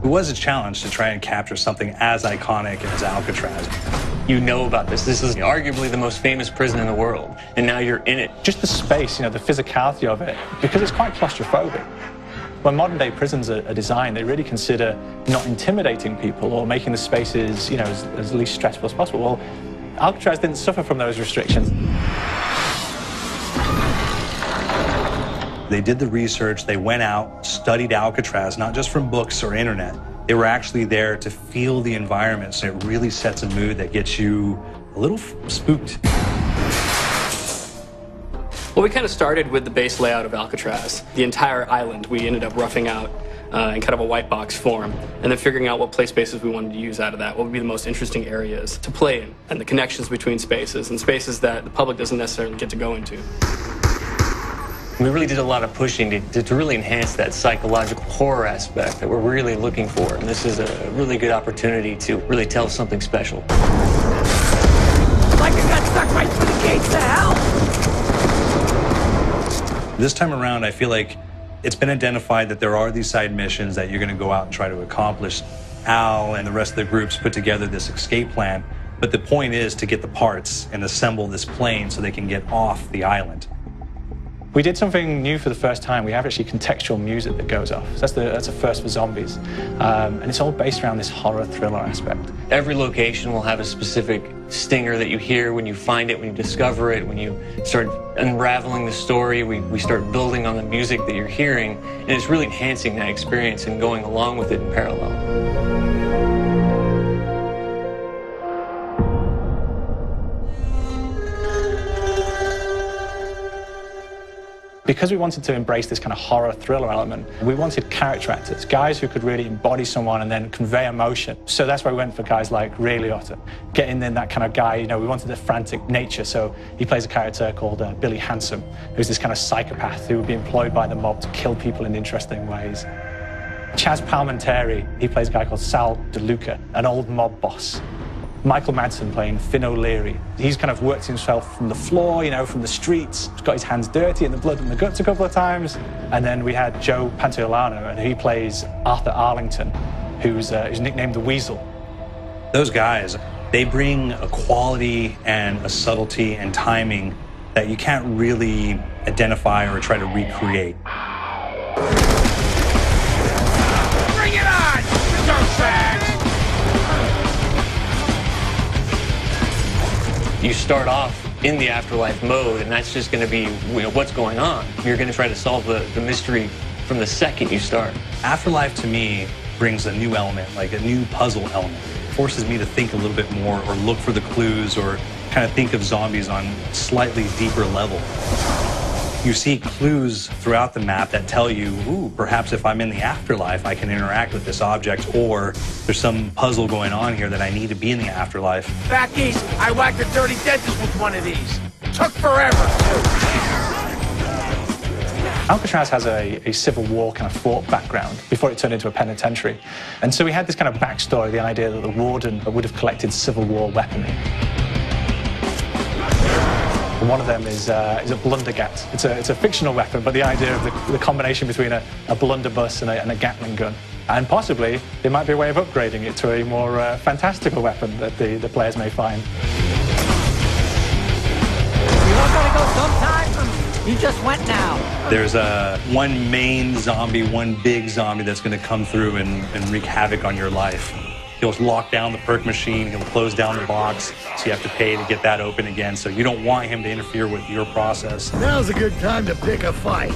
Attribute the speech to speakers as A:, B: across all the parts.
A: It was a challenge to try and capture something as iconic as Alcatraz.
B: You know about this. This is arguably the most famous prison in the world, and now you're in it.
C: Just the space, the physicality of it, because it's quite claustrophobic. When modern-day prisons are designed, they really consider not intimidating people or making the spaces, as least stressful as possible. Well, Alcatraz didn't suffer from those restrictions.
A: They did the research, they went out, studied Alcatraz, not just from books or internet. They were actually there to feel the environment, so it really sets a mood that gets you a little spooked.
D: Well, we kind of started with the base layout of Alcatraz. The entire island we ended up roughing out in kind of a white box form, and then figuring out what play spaces we wanted to use out of that, what would be the most interesting areas to play in, and the connections between spaces, and spaces that the public doesn't necessarily get to go into.
B: We really did a lot of pushing to really enhance that psychological horror aspect that we're really looking for. And this is a really good opportunity to really tell something special.
E: Like I got stuck right through the gates to hell!
A: This time around, I feel like it's been identified that there are these side missions that you're going to go out and try to accomplish. Al and the rest of the groups put together this escape plan, but the point is to get the parts and assemble this plane so they can get off the island.
C: We did something new for the first time. We have actually contextual music that goes off. So that's a first for zombies. And it's all based around this horror thriller aspect.
B: Every location will have a specific stinger that you hear when you find it, when you discover it, when you start unraveling the story. We start building on the music that you're hearing, and it's really enhancing that experience and going along with it in parallel.
C: Because we wanted to embrace this kind of horror thriller element, we wanted character actors, guys who could really embody someone and then convey emotion. So that's why we went for guys like Ray Liotta, getting in that kind of guy, we wanted a frantic nature. So he plays a character called Billy Handsome, who's this kind of psychopath who would be employed by the mob to kill people in interesting ways. Chaz Palminteri, he plays a guy called Sal DeLuca, an old mob boss. Michael Madsen playing Finn O'Leary. He's kind of worked himself from the floor, from the streets. He's got his hands dirty in the blood and the guts a couple of times. And then we had Joe Pantoliano, and he plays Arthur Arlington, who's nicknamed the Weasel.
A: Those guys, they bring a quality and a subtlety and timing that you can't really identify or try to recreate.
E: Bring it on, dirtbags!
B: You start off in the afterlife mode, and that's just going to be what's going on. You're going to try to solve the mystery from the second you start.
A: Afterlife, to me, brings a new element, like a new puzzle element. It forces me to think a little bit more or look for the clues or kind of think of zombies on a slightly deeper level. You see clues throughout the map that tell you, ooh, perhaps if I'm in the afterlife, I can interact with this object, or there's some puzzle going on here that I need to be in the afterlife.
E: Back east, I whacked a dirty dentist with one of these. Took forever, too.
C: Alcatraz has a Civil War kind of fort background before it turned into a penitentiary. And so we had this kind of backstory, the idea that the warden would have collected Civil War weaponry. And one of them is a blundergat. It's a fictional weapon, but the idea of the combination between a blunderbuss and a Gatling gun. And possibly, there might be a way of upgrading it to a more fantastical weapon that the players may find.
E: You all gotta go sometime? You just went now.
A: There's one main zombie, one big zombie that's going to come through and wreak havoc on your life. He'll lock down the perk machine, he'll close down the box, so you have to pay to get that open again. So you don't want him to interfere with your process.
E: Now's a good time to pick a fight.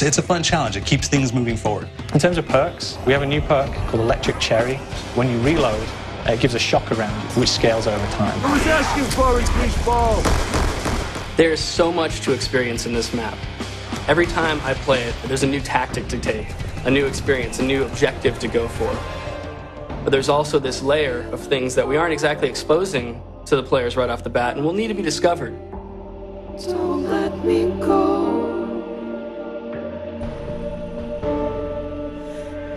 A: It's a fun challenge. It keeps things moving forward.
C: In terms of perks, we have a new perk called Electric Cherry. When you reload, it gives a shock around, which scales over time.
E: I was asking for increased ball.
D: There's so much to experience in this map. Every time I play it, there's a new tactic to take, a new experience, a new objective to go for. But there's also this layer of things that we aren't exactly exposing to the players right off the bat and will need to be discovered.
F: Don't let me go.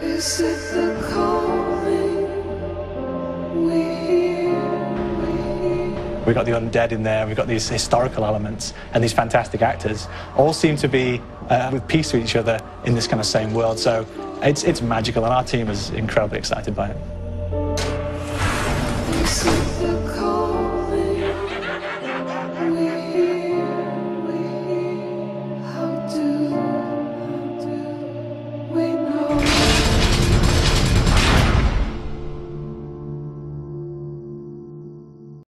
F: Is it the calling we hear?
C: We've got the undead in there, we've got these historical elements, and these fantastic actors all seem to be with peace with each other in this kind of same world. So it's magical, and our team is incredibly excited by it.
F: This is the